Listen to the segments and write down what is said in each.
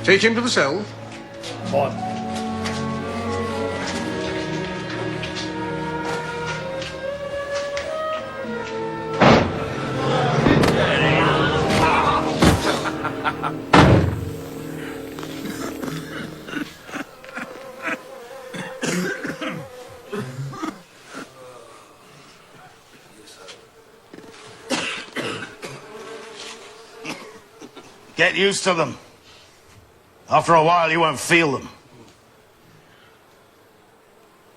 Take him to the cell. On. Get used to them. After a while, you won't feel them.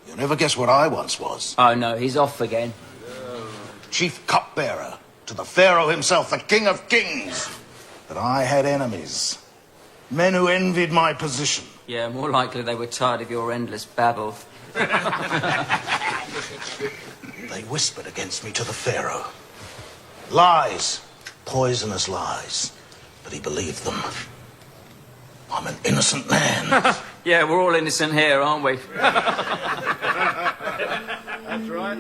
You'll never guess what I once was. Oh, no, he's off again. Chief cupbearer to the Pharaoh himself, the King of Kings. But I had enemies. Men who envied my position. Yeah, more likely they were tired of your endless babble. They whispered against me to the Pharaoh. Lies. Poisonous lies. But he believed them. I'm an innocent man. Yeah, we're all innocent here, aren't we? That's right.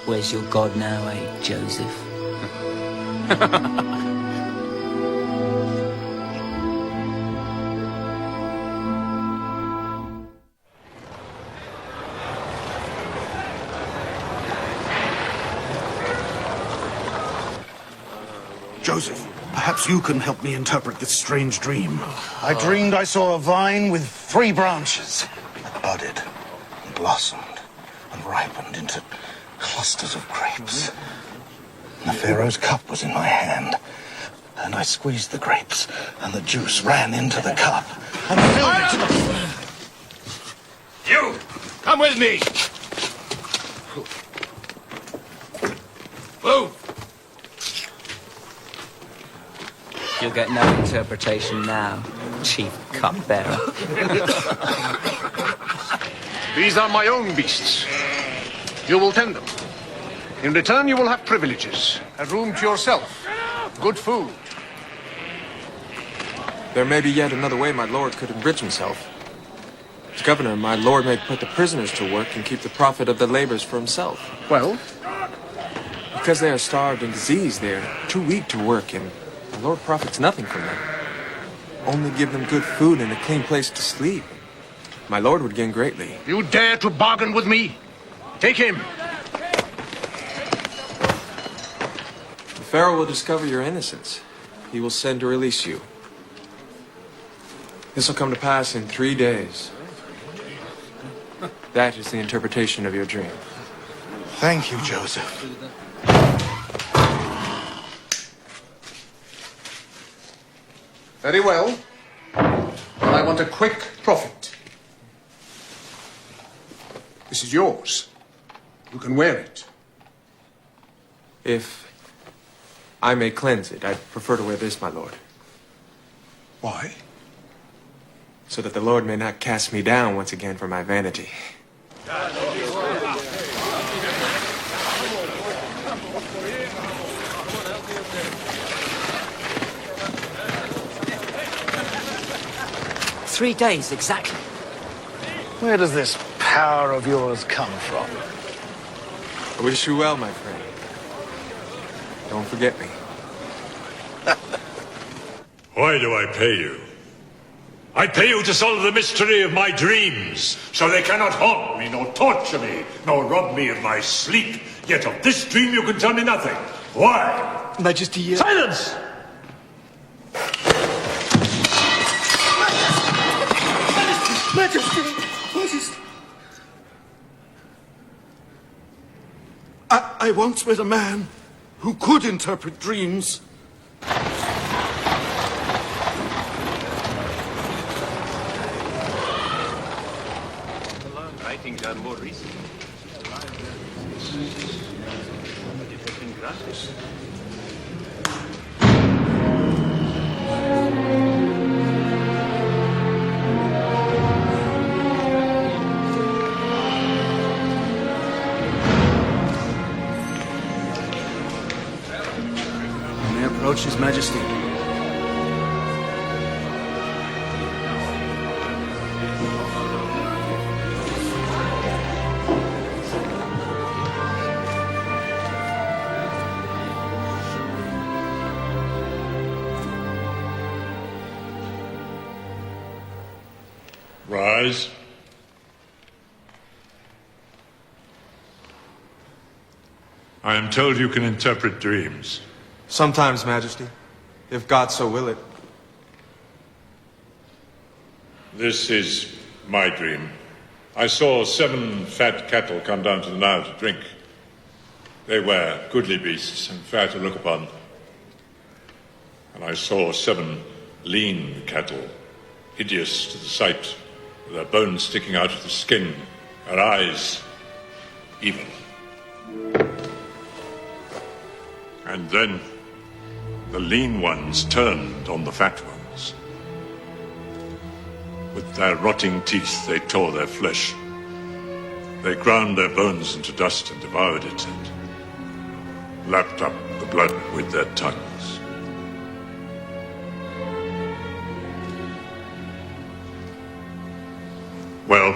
Where's your God now, eh, Joseph? Joseph, perhaps you can help me interpret this strange dream. I dreamed I saw a vine with 3 branches. It budded and blossomed and ripened into clusters of grapes. And the Pharaoh's cup was in my hand. And I squeezed the grapes, and the juice ran into the cup and filled it to the... You! Come with me! Move! You'll get no interpretation now, Chief Cupbearer. These are my own beasts. You will tend them. In return, you will have privileges. A room to yourself. Good food. There may be yet another way my lord could enrich himself. As governor, my lord may put the prisoners to work and keep the profit of their labors for himself. Well? Because they are starved and diseased, they are too weak to work, and the Lord profits nothing from them. Only give them good food and a clean place to sleep. My lord would gain greatly. You dare to bargain with me? Take him. The Pharaoh will discover your innocence. He will send to release you. This will come to pass in 3 days. That is the interpretation of your dream. Thank you, Joseph. Very well. But I want a quick profit. This is yours. You can wear it. If I may cleanse it, I'd prefer to wear this, my lord. Why? So that the Lord may not cast me down once again for my vanity. Three days, exactly. Where does this power of yours come from? I wish you well, my friend. Don't forget me. Why do I pay you? I pay you to solve the mystery of my dreams, so they cannot haunt me, nor torture me, nor rob me of my sleep. Yet of this dream you can tell me nothing. Why? Majesty, Silence! Majesty! I once met a man who could interpret dreams. Writings are more recent. But it has been granted. May I approach His Majesty? Rise. I am told you can interpret dreams. Sometimes, Majesty, if God so will it. This is my dream. I saw 7 fat cattle come down to the Nile to drink. They were goodly beasts and fair to look upon. And I saw 7 lean cattle, hideous to the sight, with their bones sticking out of the skin, their eyes evil. And then the lean ones turned on the fat ones. With their rotting teeth, they tore their flesh. They ground their bones into dust and devoured it, and lapped up the blood with their tongues. Well,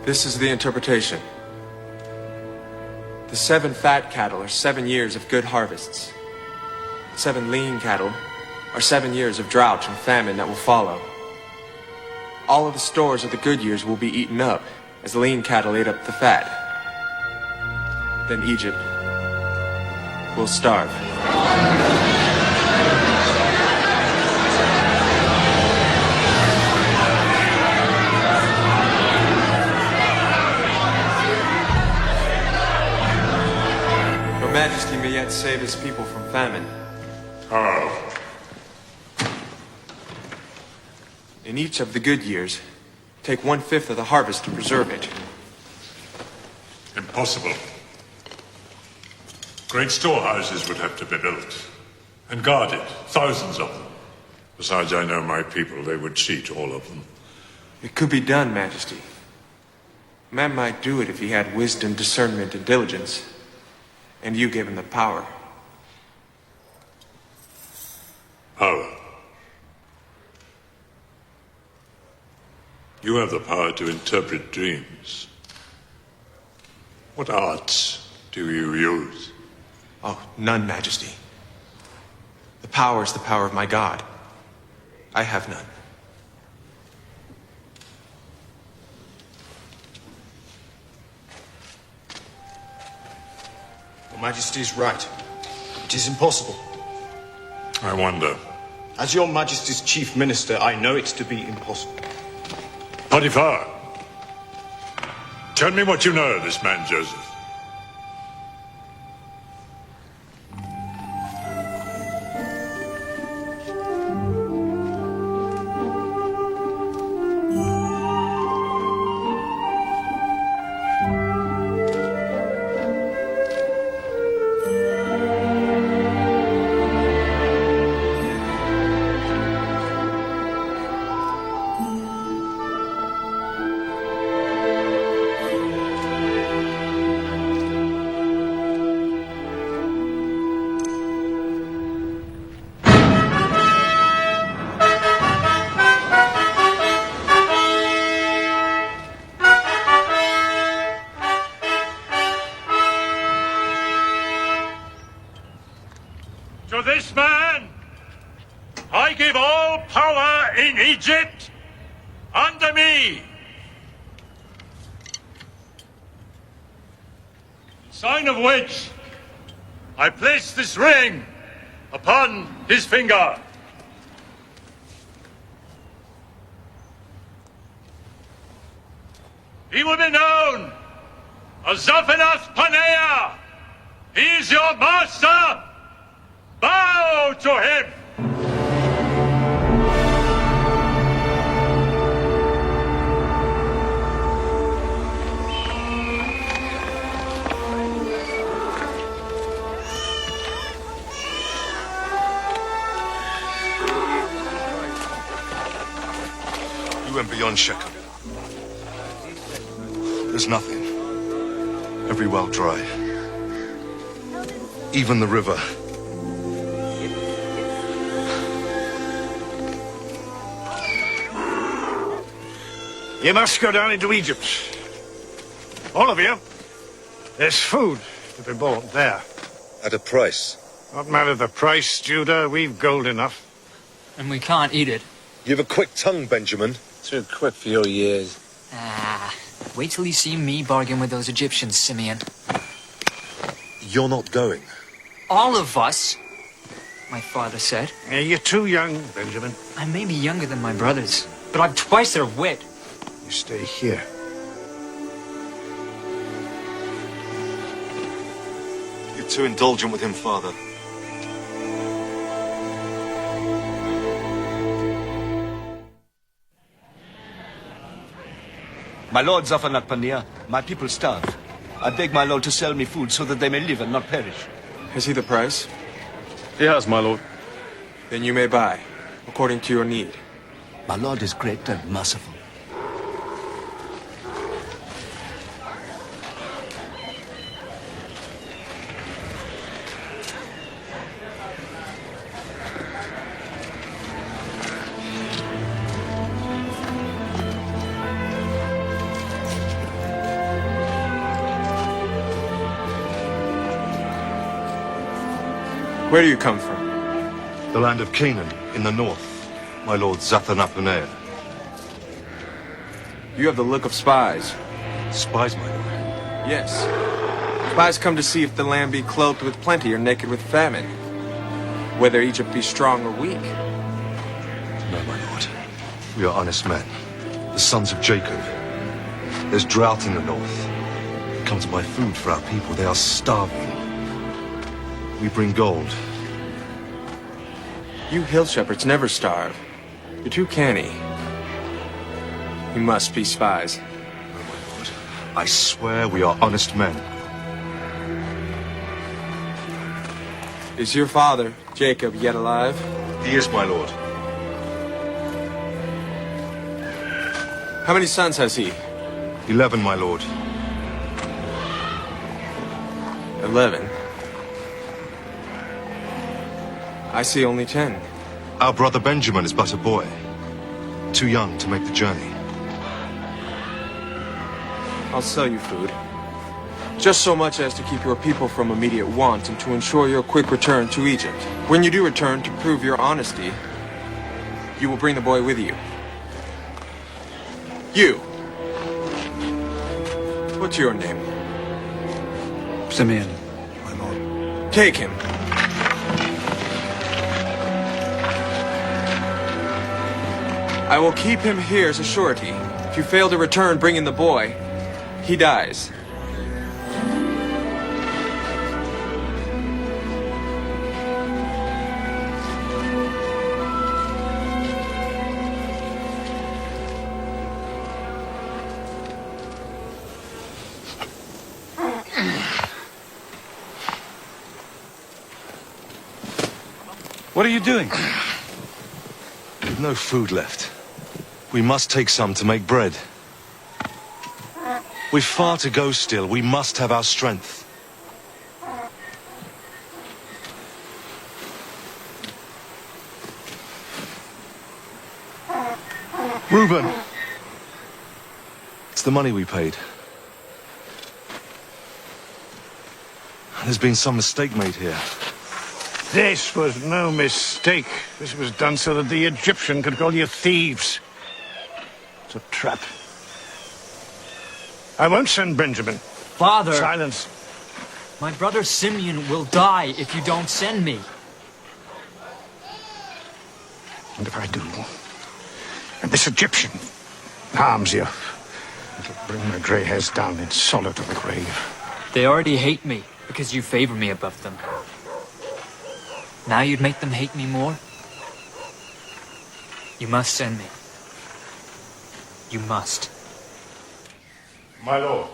this is the interpretation. The 7 fat cattle are 7 years of good harvests. 7 lean cattle are 7 years of drought and famine that will follow. All of the stores of the good years will be eaten up, as the lean cattle ate up the fat. Then Egypt will starve. Your Majesty may yet save his people from famine. how? In each of the good years, take 1/5 of the harvest to preserve it. Impossible. Great storehouses would have to be built and guarded, thousands of them. Besides, I know my people, they would cheat all of them. It could be done, Majesty. Man might do it if he had wisdom, discernment, and diligence, and you gave him the power. Power. You have the power to interpret dreams. What arts do you use? Oh, none, Majesty. The power is the power of my God. I have none. Your Majesty is right. It is impossible. I wonder. As your Majesty's chief minister, I know it to be impossible. Potiphar, tell me what you know of this man, Joseph. To this man, I give all power in Egypt under me. In sign of which, I place this ring upon his finger. He will be known as Zaphenath Paneah. He is your master. Bow to him! You went beyond Shechem. There's nothing. Every well dry. Even the river. You must go down into Egypt. All of you. There's food to be bought there. At a price. What matter the price, Judah? We've gold enough. And we can't eat it. You have a quick tongue, Benjamin. Too quick for your years. Ah, wait till you see me bargain with those Egyptians, Simeon. You're not going. All of us, my father said. Yeah, you're too young, Benjamin. I may be younger than my brothers, but I've twice their wit. You stay here. You're too indulgent with him, Father. My lord Zafanat, my people starve. I beg my lord to sell me food so that they may live and not perish. Has he the price? He has, my lord. Then you may buy, according to your need. My lord is great and merciful. Where do you come from? The land of Canaan, in the north. My lord Zathanapaneah. You have the look of spies. Spies, my lord. Yes. Spies come to see if the land be clothed with plenty or naked with famine. Whether Egypt be strong or weak. No, my lord. We are honest men. The sons of Jacob. There's drought in the north. Come to buy food for our people. They are starving. We bring gold. You hill shepherds never starve. You're too canny. You must be spies. No, my lord. I swear we are honest men. Is your father, Jacob, yet alive? He is, my lord. How many sons has he? 11, my lord. 11. I see only 10. Our brother Benjamin is but a boy. Too young to make the journey. I'll sell you food. Just so much as to keep your people from immediate want and to ensure your quick return to Egypt. When you do return, to prove your honesty, you will bring the boy with you. You. What's your name? Simeon, my lord. Take him. I will keep him here as a surety. If you fail to return bringing the boy, he dies. What are you doing? We've no food left. We must take some to make bread. We've far to go still. We must have our strength. Reuben! It's the money we paid. There's been some mistake made here. This was no mistake. This was done so that the Egyptian could call you thieves. It's a trap. I won't send Benjamin. Father, Silence. my brother Simeon will die if you don't send me. And if I do, and this Egyptian harms you, it'll bring my grey hairs down in sorrow to the grave. They already hate me because you favor me above them. Now you'd make them hate me more? You must send me. You must. My lord,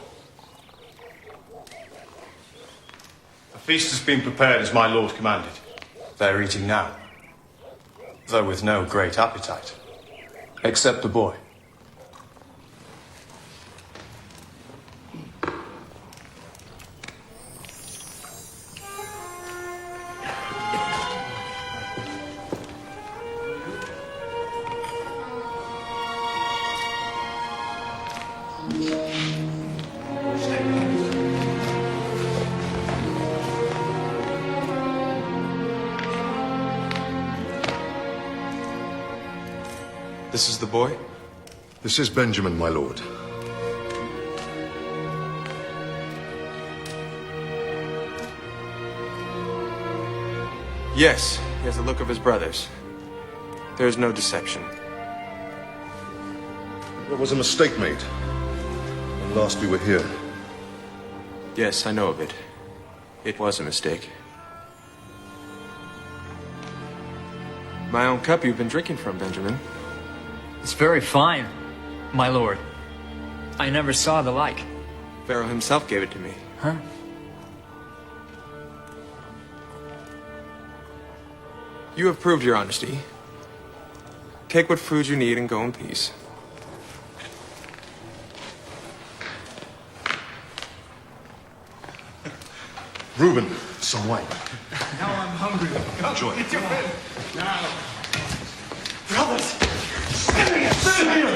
the feast has been prepared as my lord commanded. They are eating now, though with no great appetite, except the boy. This is the boy? This is Benjamin, my lord. Yes, he has the look of his brothers. There is no deception. There was a mistake made when last we were here. Yes, I know of it. It was a mistake. My own cup you've been drinking from, Benjamin. It's very fine, my lord. I never saw the like. Pharaoh himself gave it to me. Huh? You have proved your honesty. Take what food you need and go in peace. Reuben, some wine. Now I'm hungry. Enjoy. Get your friend. Now. Brothers! Simeon!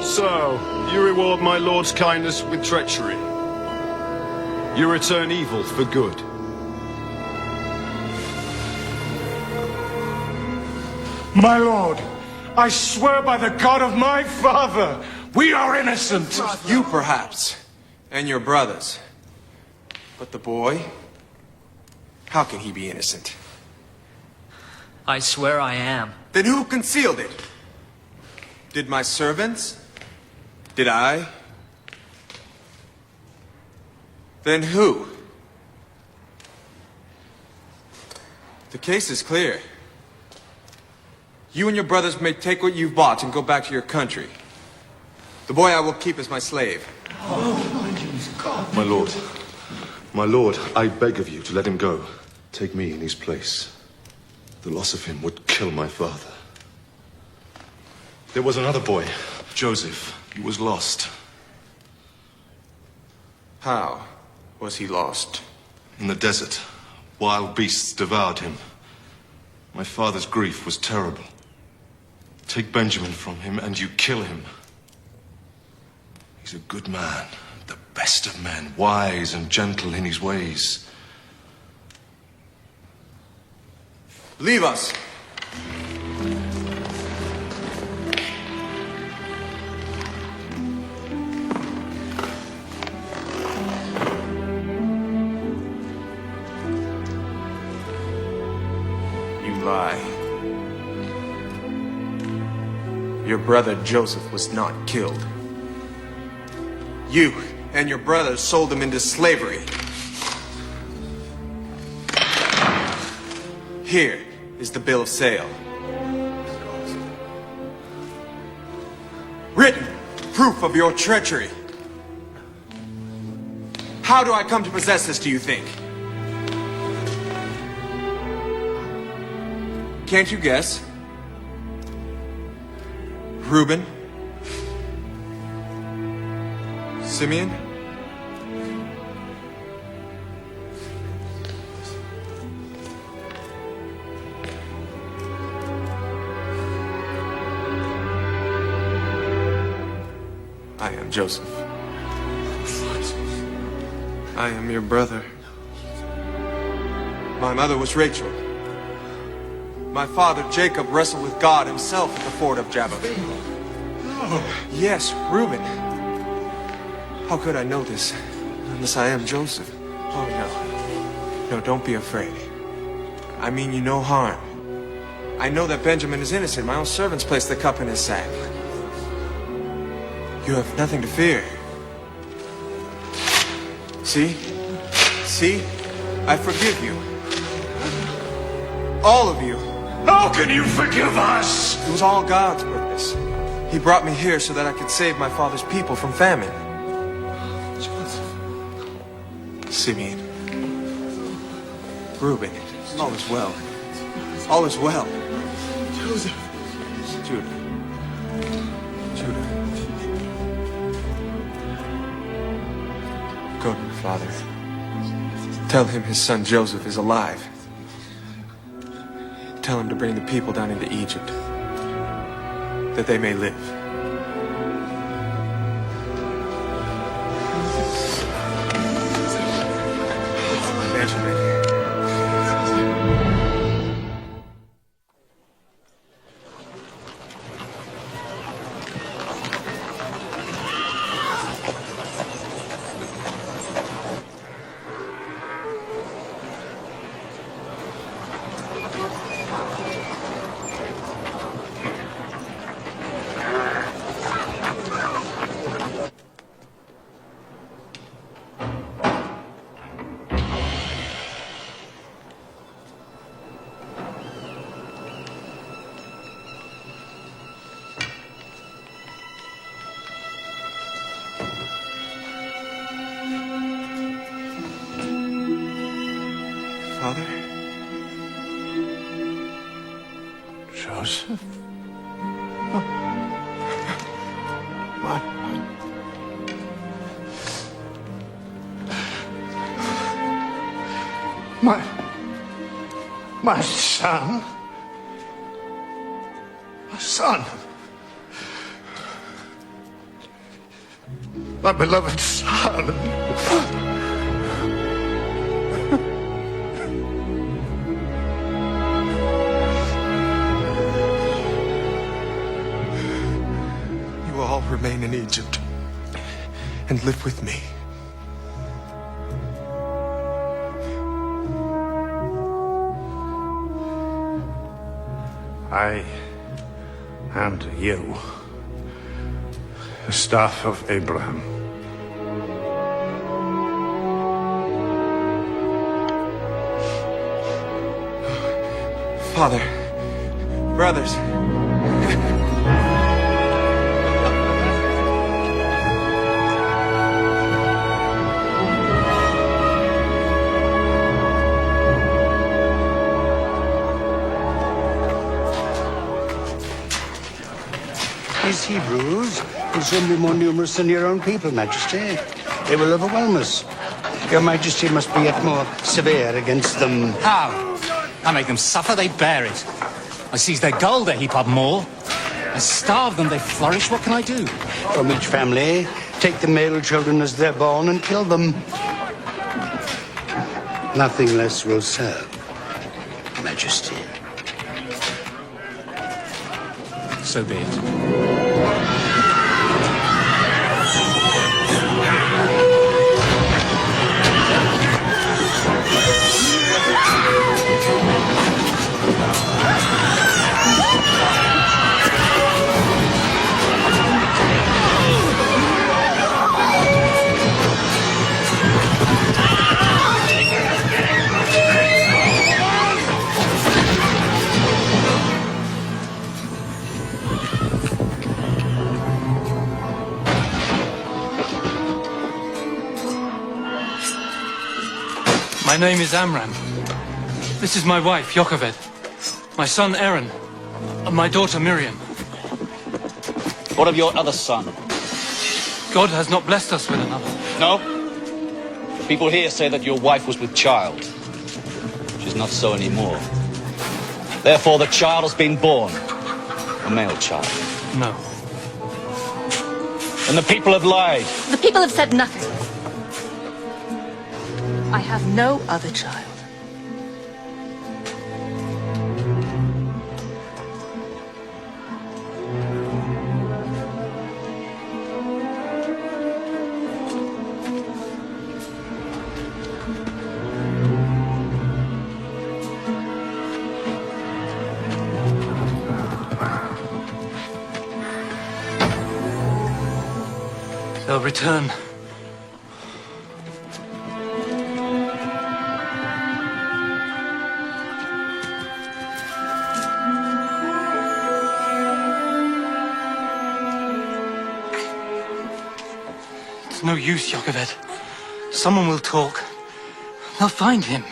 So, you reward my lord's kindness with treachery. You return evil for good. My lord, I swear by the God of my father, we are innocent. You perhaps, and your brothers. But the boy? How can he be innocent? I swear I am. Then who concealed it? Did my servants? Did I? Then who? The case is clear. You and your brothers may take what you've bought and go back to your country. The boy I will keep as my slave. My lord, I beg of you to let him go. Take me in his place. The loss of him would kill my father. There was another boy, Joseph. He was lost. How was he lost? In the desert, wild beasts devoured him. My father's grief was terrible. Take Benjamin from him and you kill him. He's a good man, the best of men, wise and gentle in his ways. Leave us. Lie. Your brother Joseph was not killed. You and your brothers sold him into slavery. Here is the bill of sale. Written proof of your treachery. How do I come to possess this, do you think? Can't you guess? Reuben? Simeon? I am Joseph. I am your brother. My mother was Rachel. My father, Jacob, wrestled with God himself at the ford of Jabbok. Yes, Reuben. How could I know this unless I am Joseph? Oh, no. No, don't be afraid. I mean you no harm. I know that Benjamin is innocent. My own servants placed the cup in his sack. You have nothing to fear. See? See? I forgive you. All of you. How can you forgive us? It was all God's purpose. He brought me here so that I could save my father's people from famine. Simeon. Reuben. All is well. All is well. Joseph. Judah. Judah. Go to your father. Tell him his son Joseph is alive. Tell him to bring the people down into Egypt, that they may live. Benjamin. Father? Joseph? My son? My son? My beloved son? You all remain in Egypt and live with me. I am to you the staff of Abraham. Father, brothers. These Hebrews will soon be more numerous than your own people, Majesty. They will overwhelm us. Your Majesty must be yet more severe against them. How? I make them suffer, they bear it. I seize their gold, they heap up more. I starve them, they flourish. What can I do? From each family, take the male children as they're born and kill them. Nothing less will serve, Majesty. So be it. My name is Amram. This is my wife, Jochebed. My son, Aaron. And my daughter, Miriam. What of your other son? God has not blessed us with another. No? The people here say that your wife was with child. She's not so anymore. Therefore, the child has been born. A male child. No. And the people have lied. The people have said nothing. I have no other child. They'll return. no use, Jochebed. Someone will talk. They'll find him.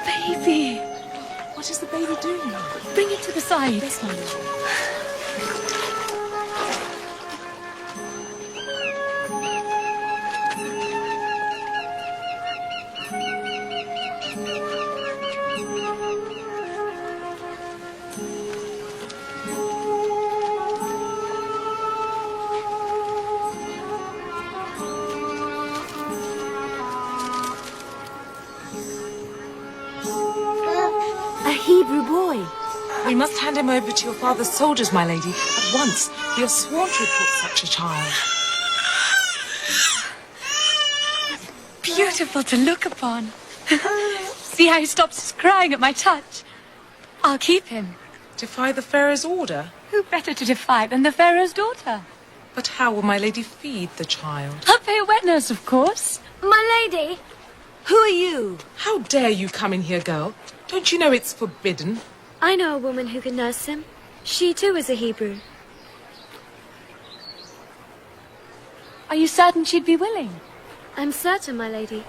Baby! What is the baby doing? Bring it to the side. Yes, my lord. A Hebrew boy. We must hand him over to your father's soldiers, my lady, at once. We are sworn to report such a child. Beautiful to look upon. See how he stops his crying at my touch. I'll keep him. Defy the Pharaoh's order? Who better to defy than the Pharaoh's daughter? But how will my lady feed the child? I'll pay a wet nurse, of course. My lady, who are you? How dare you come in here, girl? Don't you know it's forbidden? I know a woman who can nurse him. She too is a Hebrew. Are you certain she'd be willing? I'm certain, my lady.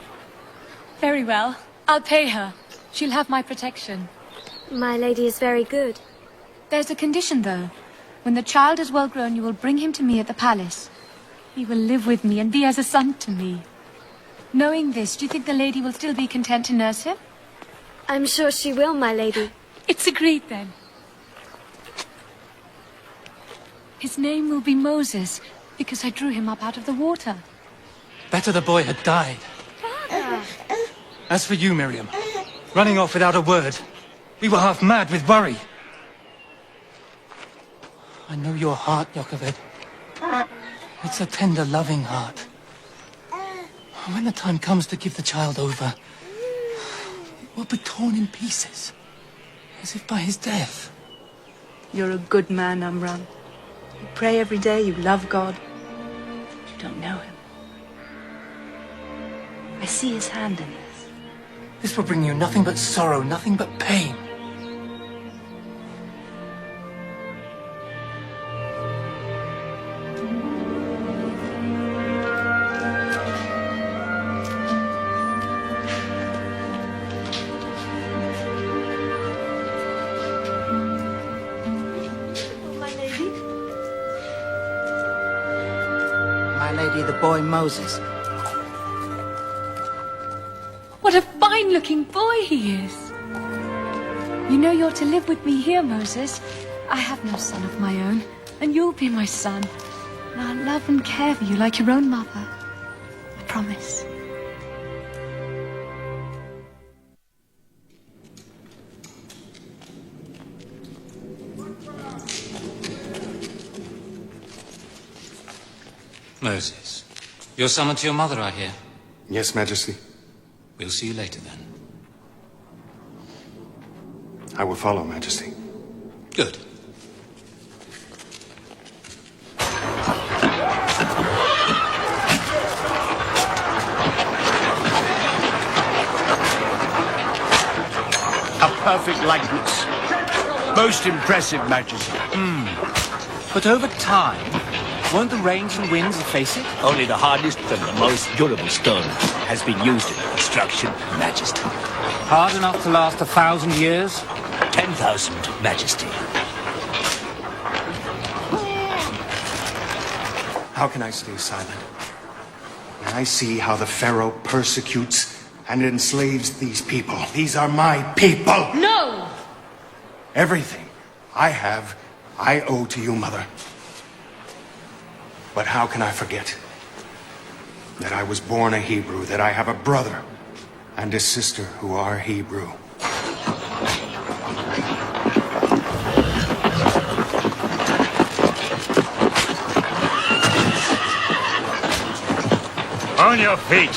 Very well. I'll pay her. She'll have my protection. My lady is very good. There's a condition, though. When the child is well grown, you will bring him to me at the palace. He will live with me and be as a son to me. Knowing this, do you think the lady will still be content to nurse him? I'm sure she will, my lady. It's agreed, then. His name will be Moses, because I drew him up out of the water. Better the boy had died. Father! As for you, Miriam, running off without a word, we were half mad with worry. I know your heart, Jochebed. It's a tender, loving heart. When the time comes to give the child over, it will be torn in pieces, as if by his death. You're a good man, Amram. You pray every day, you love God. But you don't know him. I see his hand in this. This will bring you nothing but sorrow, nothing but pain. The boy Moses. What a fine-looking boy he is. You know you're to live with me here, Moses. I have no son of my own, and you'll be my son. And I'll love and care for you like your own mother. I promise. Moses, you're summoned to your mother, I hear. Yes, Majesty. We'll see you later, then. I will follow, Majesty. Good. A perfect likeness. Most impressive, Majesty. But over time, won't the rains and winds efface it? Only the hardest and the most durable stone has been used in construction, Majesty. Hard enough to last 1,000 years? 10,000, Majesty. How can I stay silent when I see how the Pharaoh persecutes and enslaves these people? These are my people! No! Everything I have, I owe to you, Mother. But how can I forget that I was born a Hebrew, that I have a brother and a sister who are Hebrew? On your feet!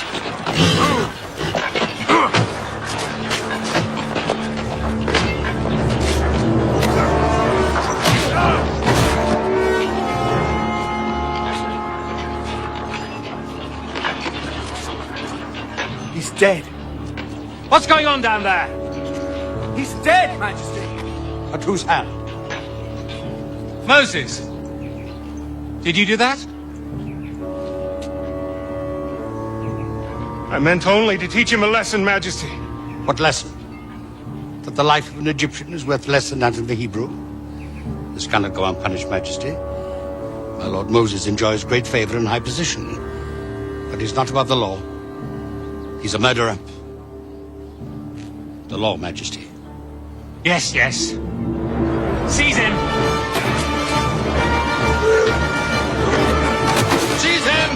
He's dead. What's going on down there? He's dead, Majesty. At whose hand? Moses! Did you do that? I meant only to teach him a lesson, Majesty. What lesson? That the life of an Egyptian is worth less than that of the Hebrew? This cannot go unpunished, Majesty. My Lord Moses enjoys great favor and high position, but he's not above the law. He's a murderer. The law, Majesty. Yes, yes. Seize him! Seize him!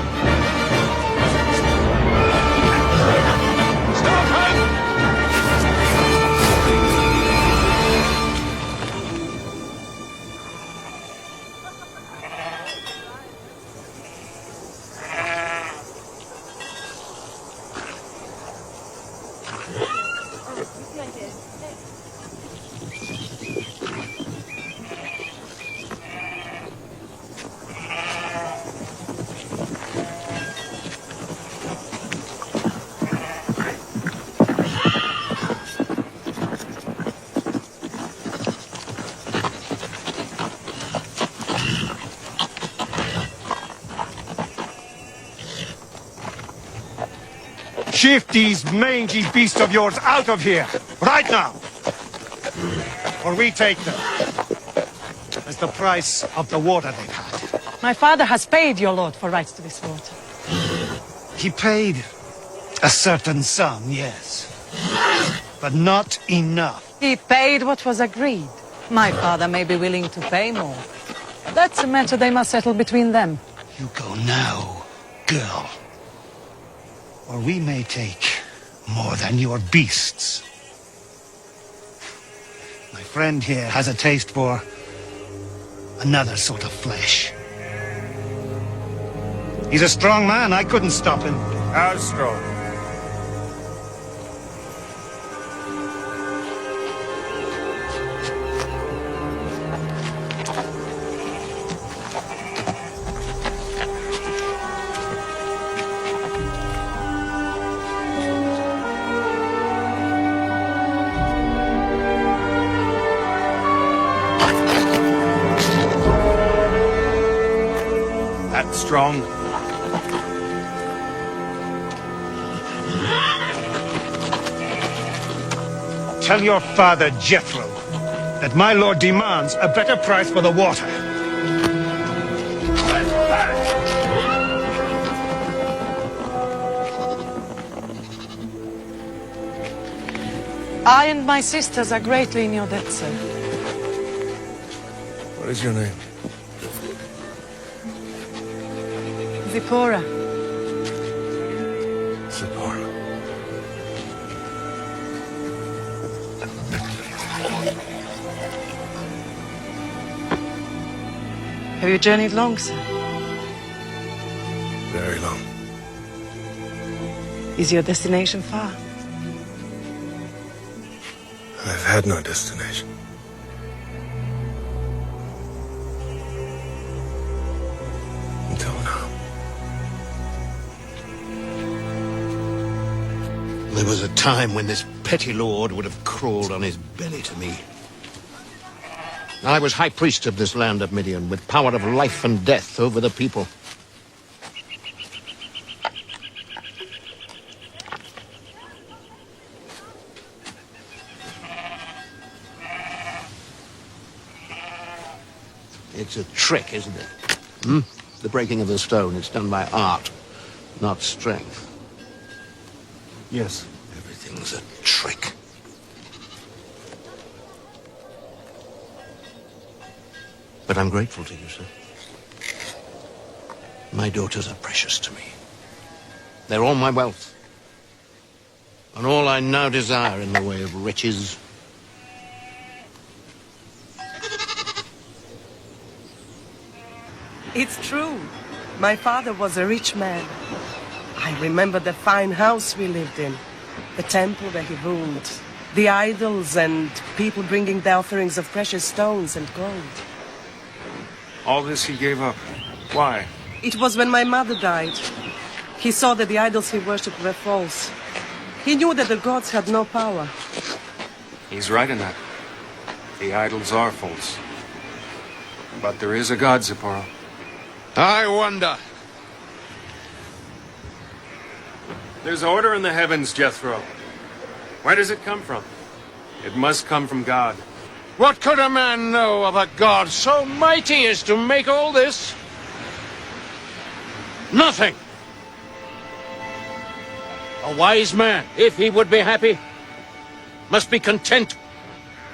Shift these mangy beasts of yours out of here, right now! Or we take them as the price of the water they've had. My father has paid your lord for rights to this water. He paid a certain sum, yes, but not enough. He paid what was agreed. My father may be willing to pay more. But that's a matter they must settle between them. You go now, girl. Or we may take more than your beasts. My friend here has a taste for another sort of flesh. He's a strong man. I couldn't stop him. How strong? Strong. Tell your father, Jethro, that my lord demands a better price for the water. I and my sisters are greatly in your debt, sir. What is your name? Zipporah. Zipporah. Have you journeyed long, sir? Very long. Is your destination far? I've had no destination. Until now. There was a time when this petty lord would have crawled on his belly to me. I was high priest of this land of Midian, with power of life and death over the people. It's a trick, isn't it? The breaking of the stone is done by art, not strength. Yes. Everything's a trick. But I'm grateful to you, sir. My daughters are precious to me. They're all my wealth. And all I now desire in the way of riches. It's true. My father was a rich man. I remember the fine house we lived in, the temple where he ruled, the idols and people bringing the offerings of precious stones and gold. All this he gave up. Why? It was when my mother died. He saw that the idols he worshipped were false. He knew that the gods had no power. He's right in that. The idols are false. But there is a God, Zipporah. I wonder. There's order in the heavens, Jethro. Where does it come from? It must come from God. What could a man know of a God so mighty as to make all this? Nothing. A wise man, if he would be happy, must be content.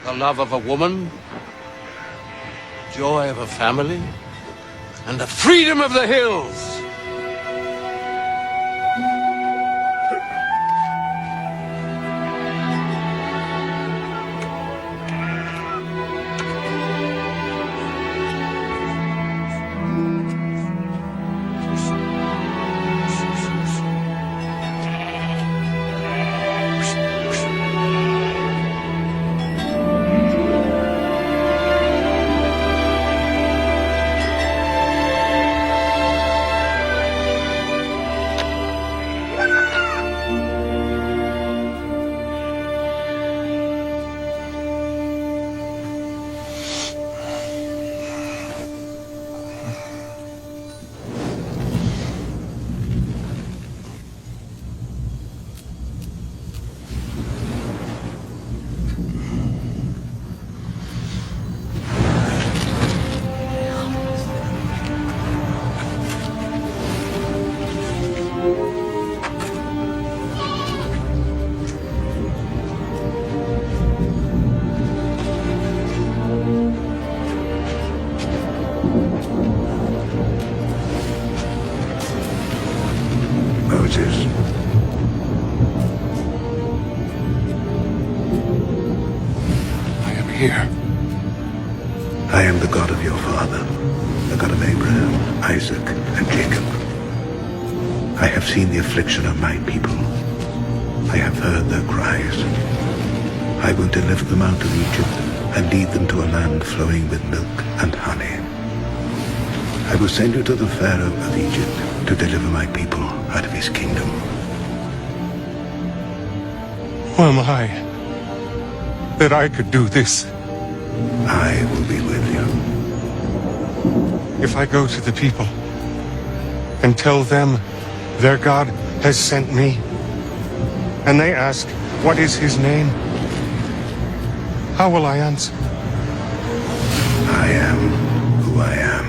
The love of a woman, joy of a family, and the freedom of the hills. Here. I am the God of your father, the God of Abraham, Isaac, and Jacob. I have seen the affliction of my people. I have heard their cries. I will deliver them out of Egypt and lead them to a land flowing with milk and honey. I will send you to the Pharaoh of Egypt to deliver my people out of his kingdom. Who am I that I could do this? I will be with you. If I go to the people and tell them their God has sent me, and they ask, what is his name? How will I answer? I am who I am.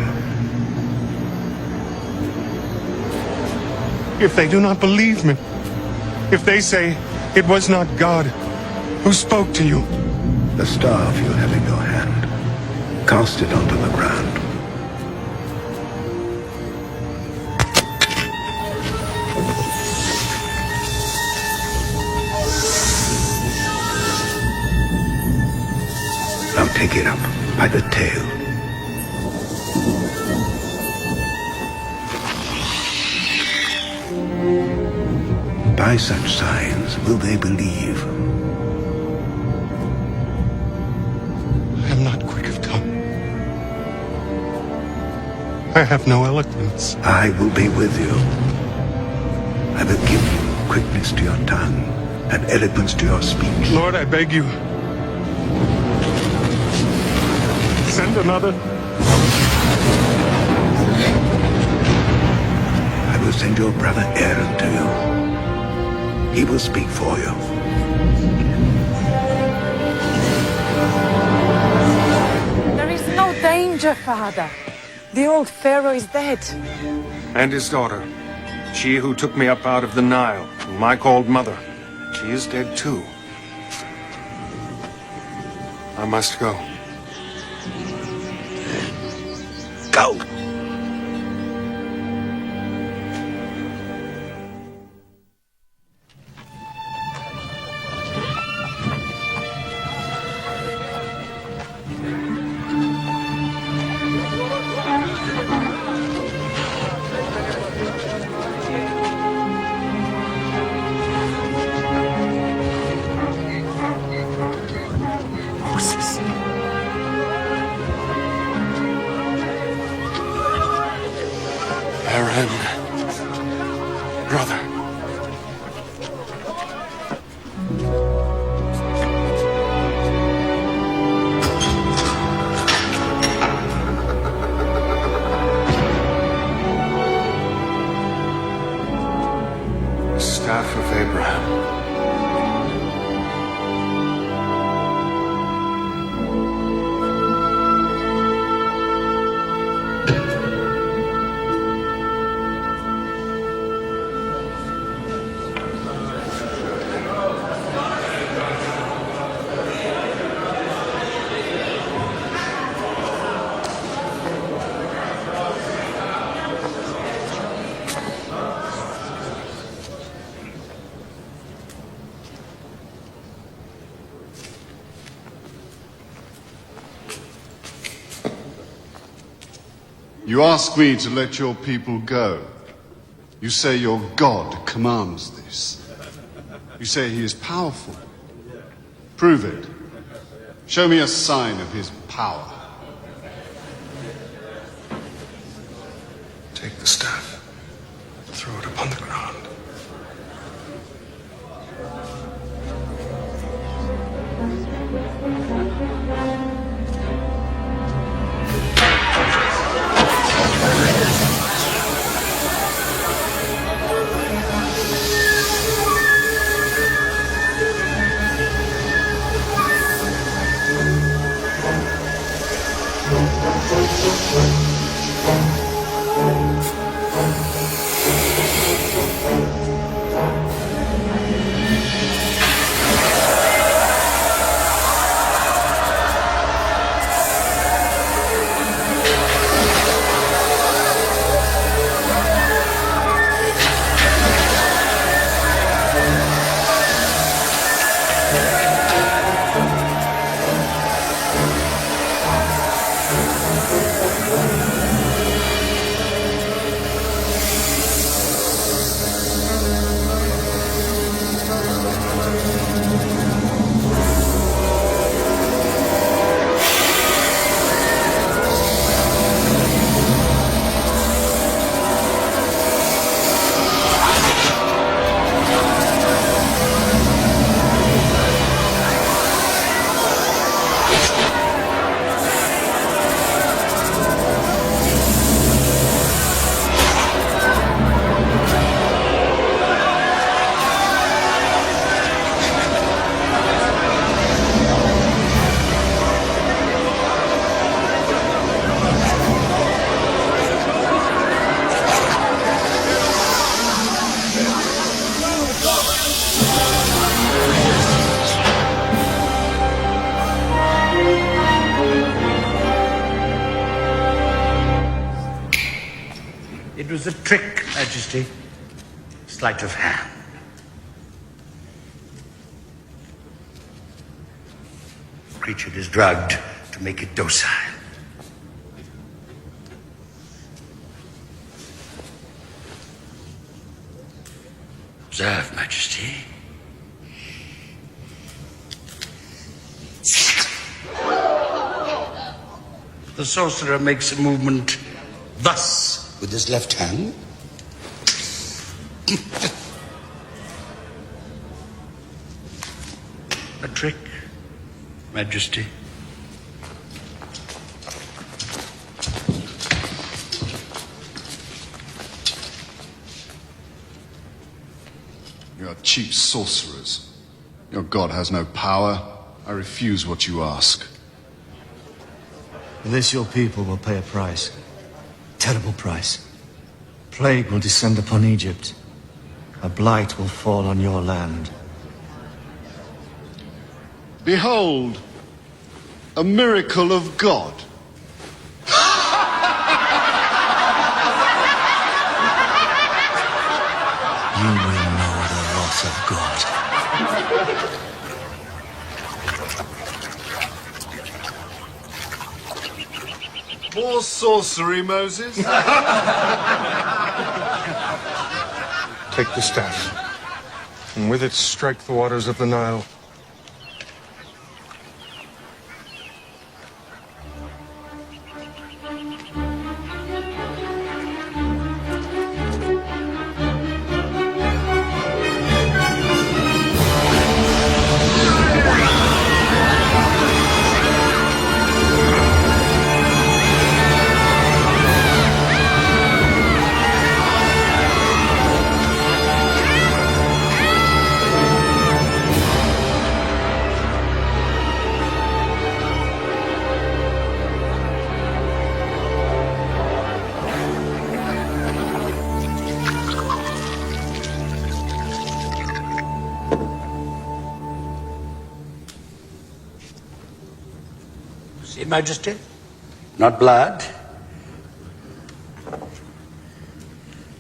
If they do not believe me, if they say it was not God who spoke to you, the staff you have in your hand, cast it onto the ground. Now take it up by the tail. By such signs will they believe. I am not quick of tongue. I have no eloquence. I will be with you. I will give you quickness to your tongue and eloquence to your speech. Lord, I beg you, send another. I will send your brother Aaron to you. He will speak for you. There is no danger, Father. The old pharaoh is dead. And his daughter, she who took me up out of the Nile, whom I called mother, she is dead too. I must go. Go! Aaron, brother. The staff of Abraham. You ask me to let your people go. You say your God commands this. You say he is powerful. Prove it. Show me a sign of his power. Take the staff. Throw it upon the ground. It was a trick, Majesty. Sleight of hand. The creature is drugged to make it docile. Observe, Majesty. The sorcerer makes a movement thus with his left hand. A trick, Majesty. You are cheap sorcerers. Your God has no power. I refuse what you ask. This your people will pay a price. terrible price. Plague will descend upon Egypt. A blight will fall on your land. Behold, a miracle of God. You will know the wrath of God. More sorcery, Moses? Take the staff, and with it strike the waters of the Nile. See, Majesty? Not blood,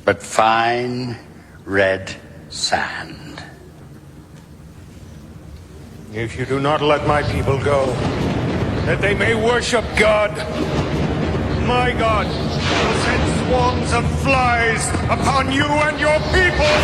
but fine red sand. If you do not let my people go, that they may worship God, my God will send swarms of flies upon you and your people!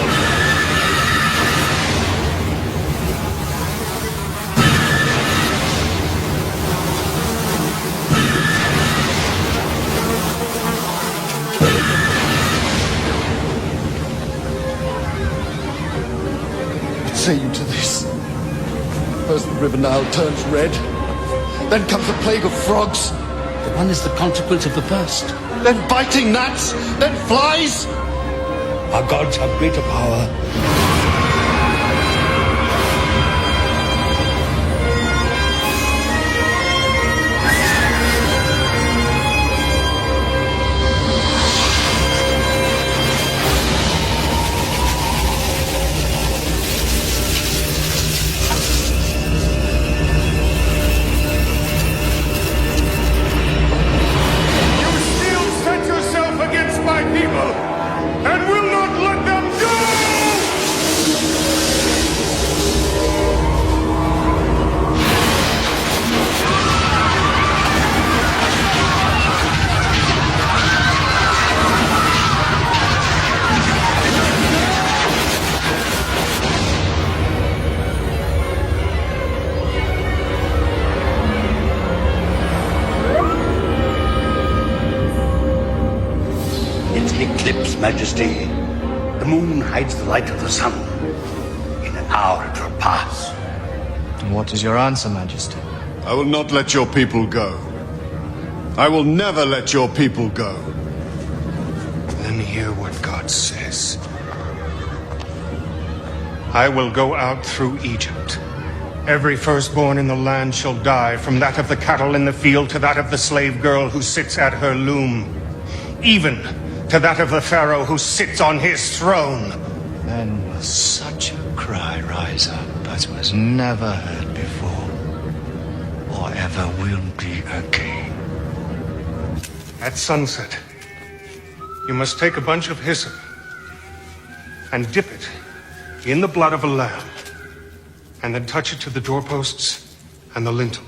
Say you to this? First the river Nile turns red, then comes the plague of frogs. The one is the consequence of the first. Then biting gnats, then flies. Our gods have greater power. Eclipse, Majesty. The moon hides the light of the sun. In an hour it will pass. And what is your answer, Majesty? I will not let your people go. I will never let your people go. Then hear what God says. I will go out through Egypt. Every firstborn in the land shall die, from that of the cattle in the field to that of the slave girl who sits at her loom, even to that of the Pharaoh who sits on his throne. Then will such a cry rise up as was never heard before, or ever will be again. At sunset, you must take a bunch of hyssop and dip it in the blood of a lamb, and then touch it to the doorposts and the lintel.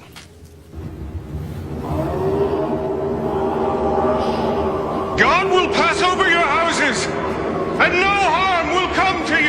God will pass over your houses, and no harm will come to you.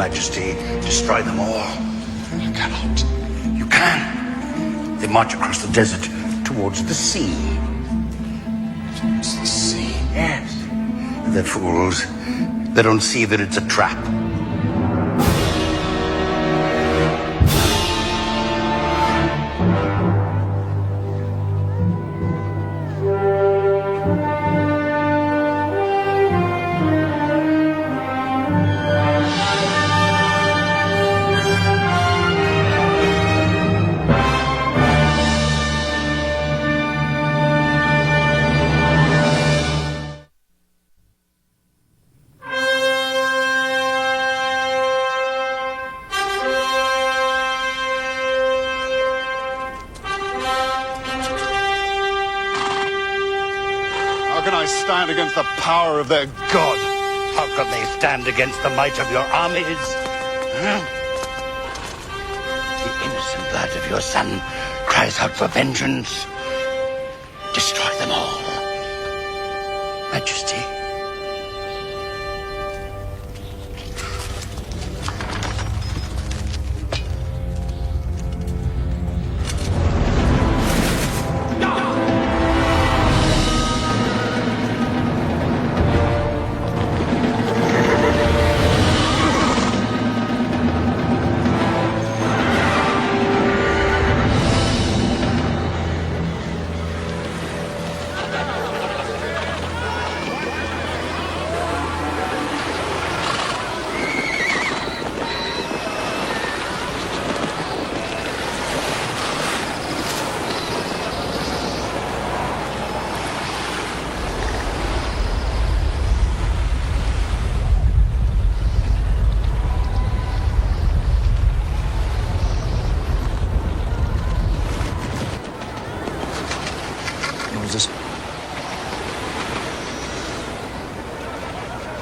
Majesty. Destroy them all. You cannot. You can. They march across the desert towards the sea. Towards the sea? Yes. They're fools. They don't see that it's a trap. How can I stand against the power of their God? How can they stand against the might of your armies? Huh? The innocent blood of your son cries out for vengeance. Destroy them all, Majesty.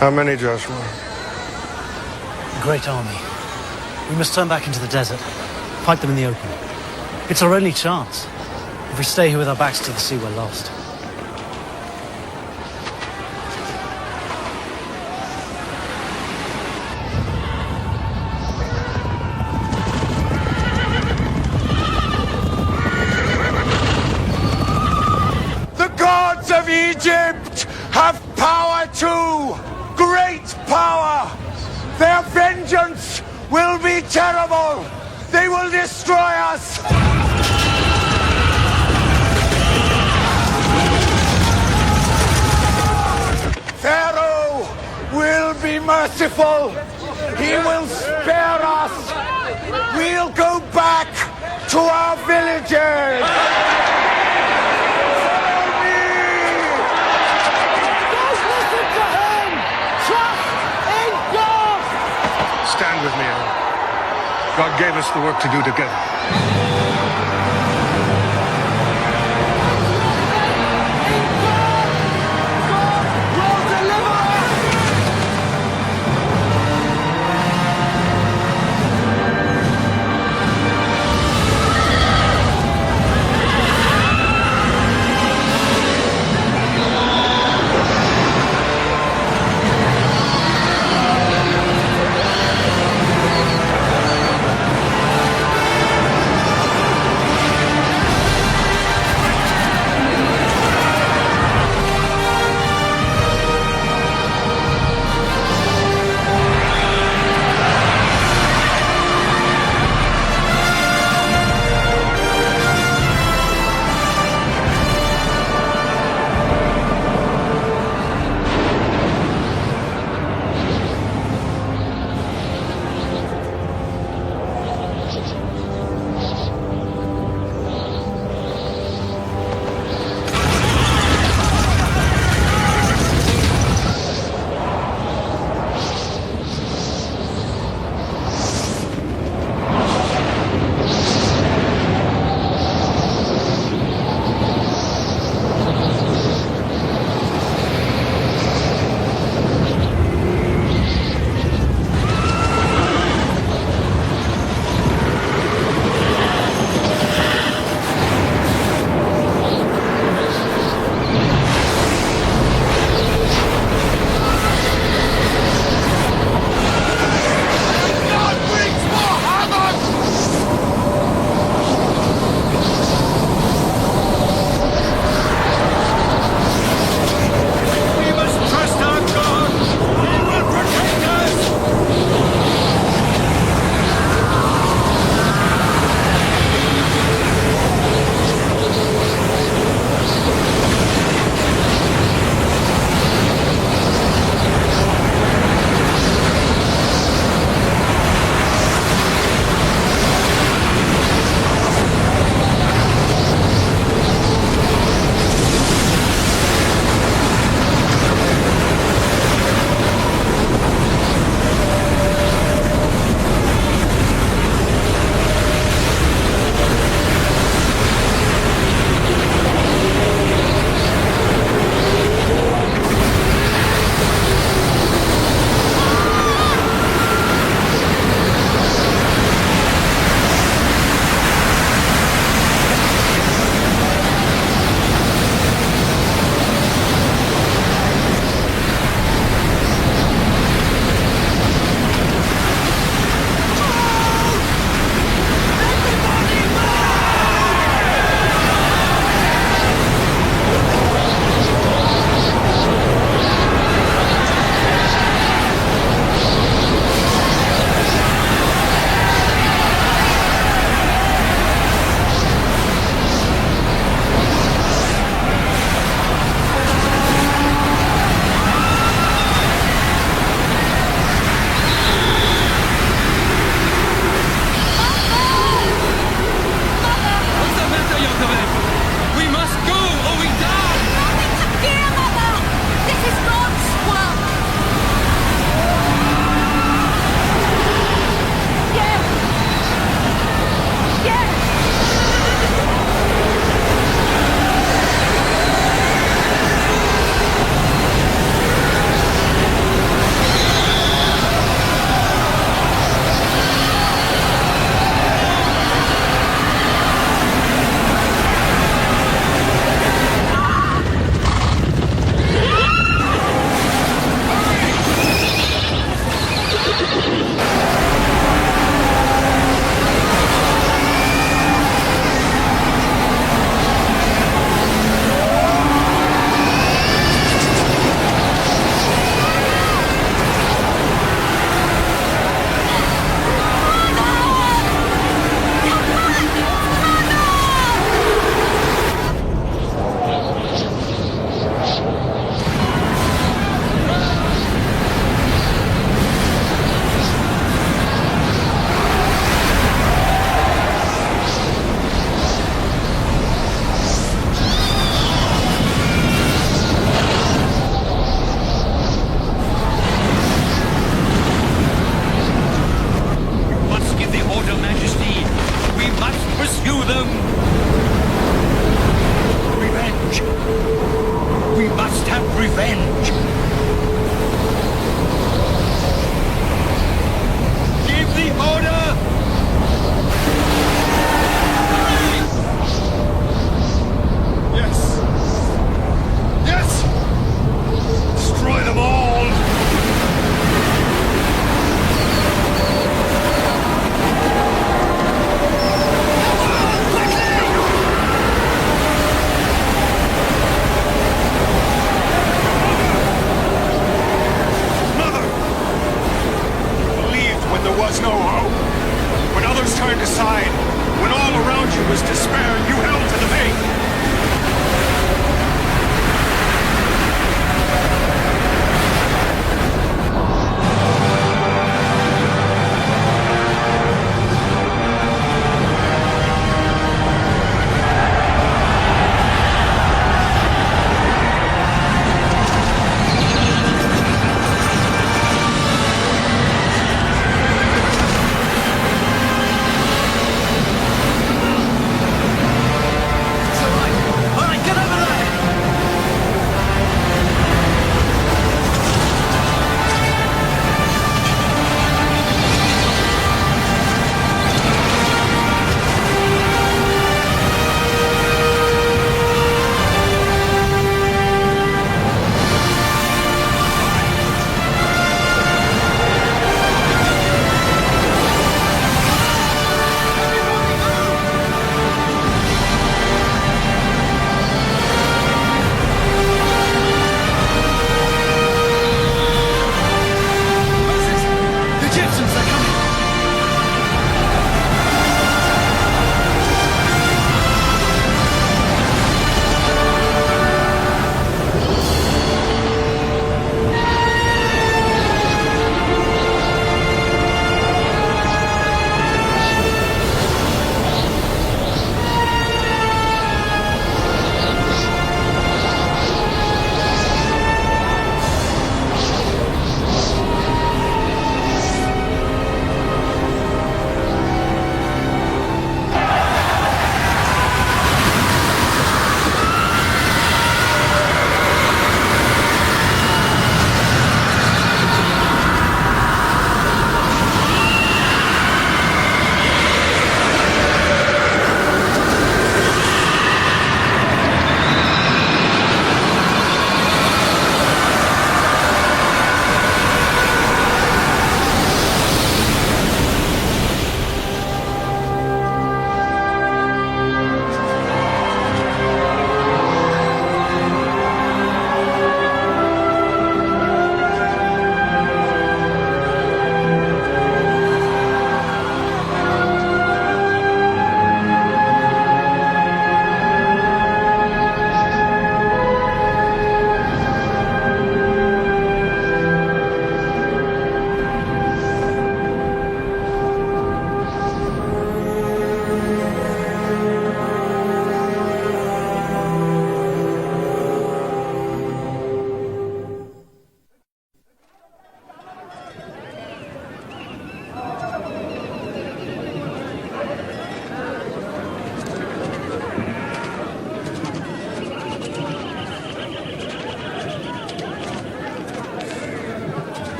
How many, Joshua? A great army. We must turn back into the desert. Fight them in the open. It's our only chance. If we stay here with our backs to the sea, we're lost. The gods of Egypt have power too! Great power! Their vengeance will be terrible! They will destroy us! Pharaoh will be merciful! He will spare us! We'll go back to our villages! Stand with me, Aaron. God gave us the work to do together. Give the order! Yes! Yes! Destroy them all! Mother! You believed when there was no hope. When others turned aside. When all around you was despair, you held to the faith.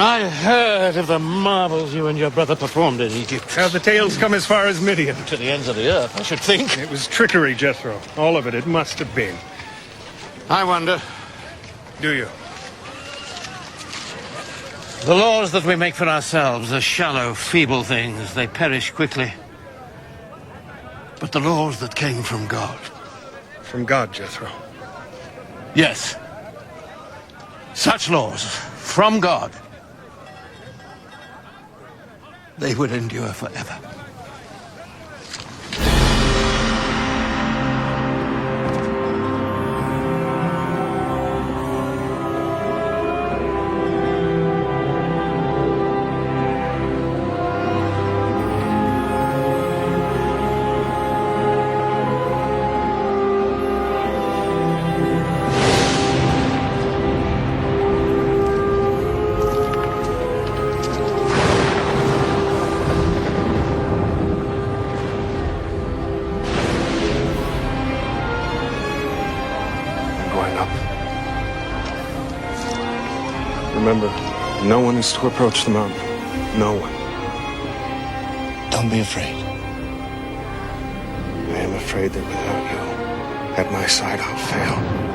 I heard of the marvels you and your brother performed in Egypt. The tales come as far as Midian. To the ends of the earth, I should think. It was trickery, Jethro. All of it. It must have been. I wonder. Do you? The laws that we make for ourselves are shallow, feeble things. They perish quickly. But the laws that came from God. From God, Jethro? Yes. Such laws from God. They would endure forever. Remember, no one is to approach the mountain. No one. Don't be afraid. I am afraid that without you at my side, I'll fail.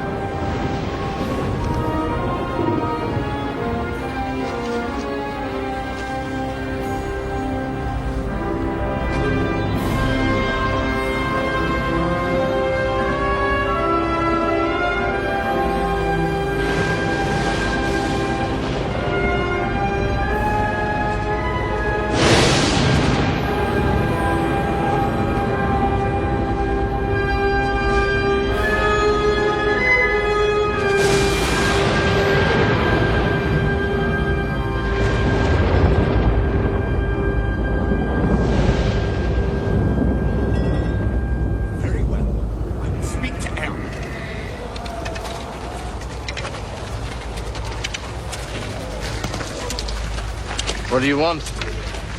What do you want?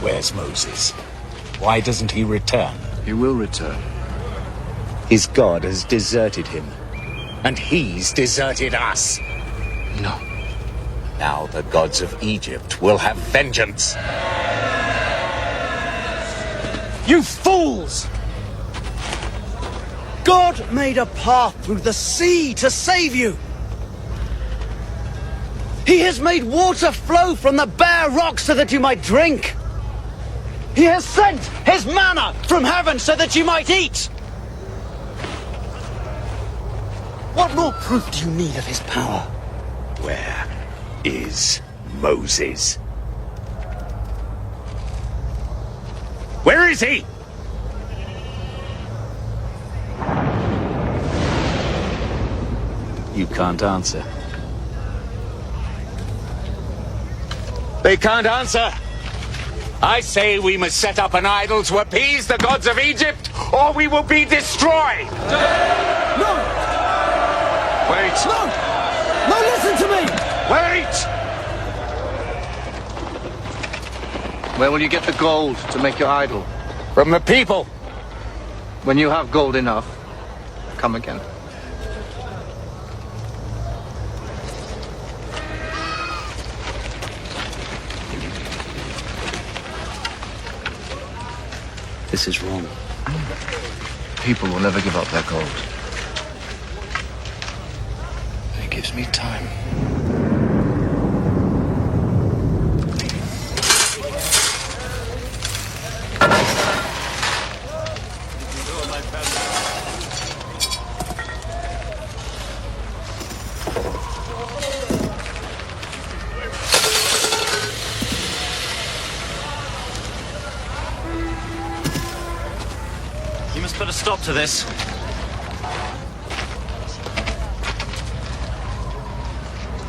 Where's Moses? Why doesn't he return? He will return. His God has deserted him. And he's deserted us. No. Now the gods of Egypt will have vengeance. You fools! God made a path through the sea to save you. He has made water flow from the bare rocks so that you might drink. He has sent his manna from heaven so that you might eat. What more proof do you need of his power? Where is Moses? Where is he? You can't answer. They can't answer. I say we must set up an idol to appease the gods of Egypt, or we will be destroyed. No! Wait. No! No, listen to me! Wait! Where will you get the gold to make your idol? From the people. When you have gold enough, come again. This is wrong. People will never give up their gold. It gives me time. You must put a stop to this.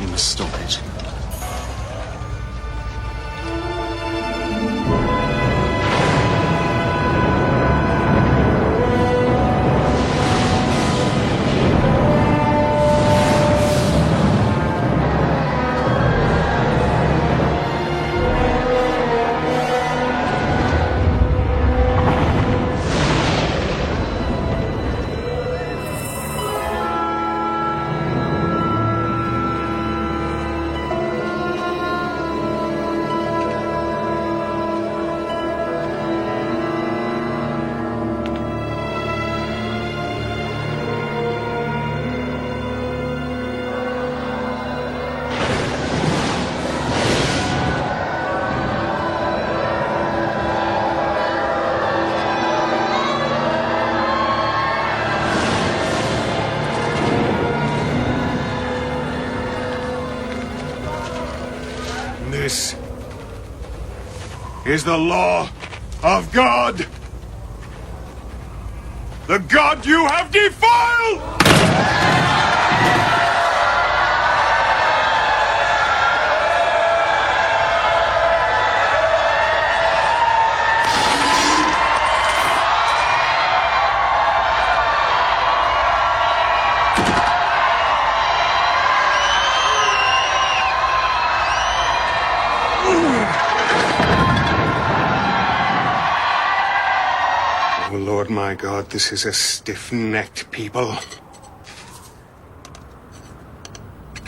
You must stop it. This is the law of God. The God you have defiled! Oh, Lord my God, this is a stiff-necked people.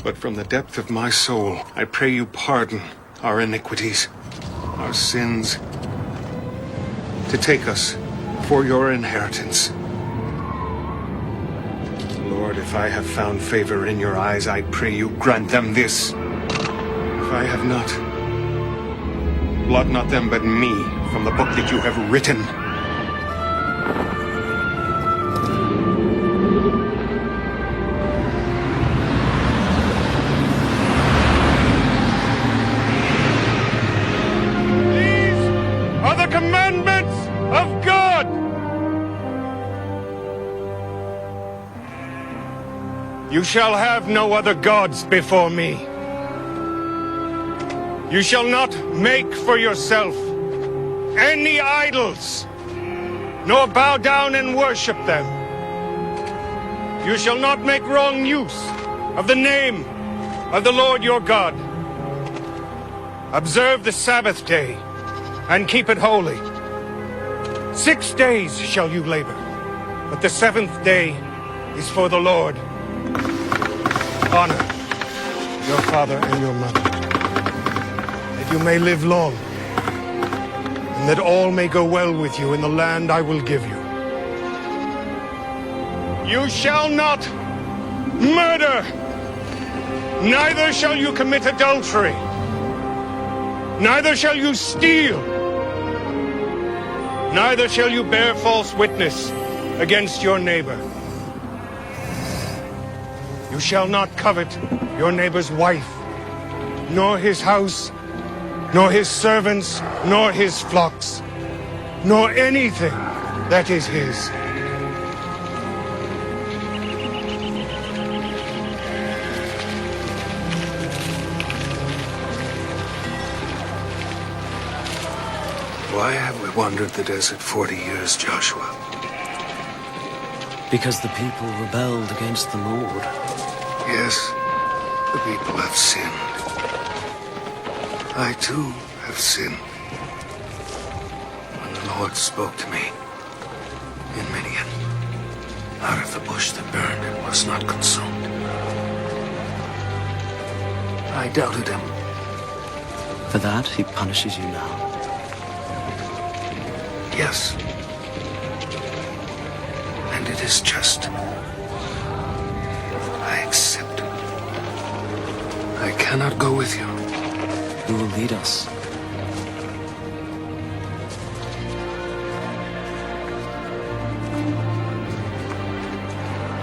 But from the depth of my soul, I pray you pardon our iniquities, our sins, to take us for your inheritance. Lord, if I have found favor in your eyes, I pray you grant them this. If I have not, blot not them but me from the book that you have written. Are the commandments of God. You shall have no other gods before me. You shall not make for yourself any idols, nor bow down and worship them. You shall not make wrong use of the name of the Lord your God. Observe the Sabbath day and keep it holy. 6 days shall you labor, but the 7th day is for the Lord. Honor your father and your mother, that you may live long, and that all may go well with you in the land I will give you. You shall not murder, neither shall you commit adultery, neither shall you steal, neither shall you bear false witness against your neighbor. You shall not covet your neighbor's wife, nor his house, nor his servants, nor his flocks, nor anything that is his. Why have we wandered the desert 40 years, Joshua? Because the people rebelled against the Lord. Yes, the people have sinned. I too have sinned. When the Lord spoke to me in Midian, out of the bush that burned and was not consumed, I doubted him. For that, he punishes you now. Yes. And it is just. I accept. I cannot go with you. Who will lead us?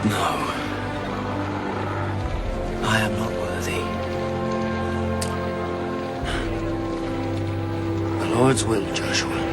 No. I am not worthy. The Lord's will, Joshua.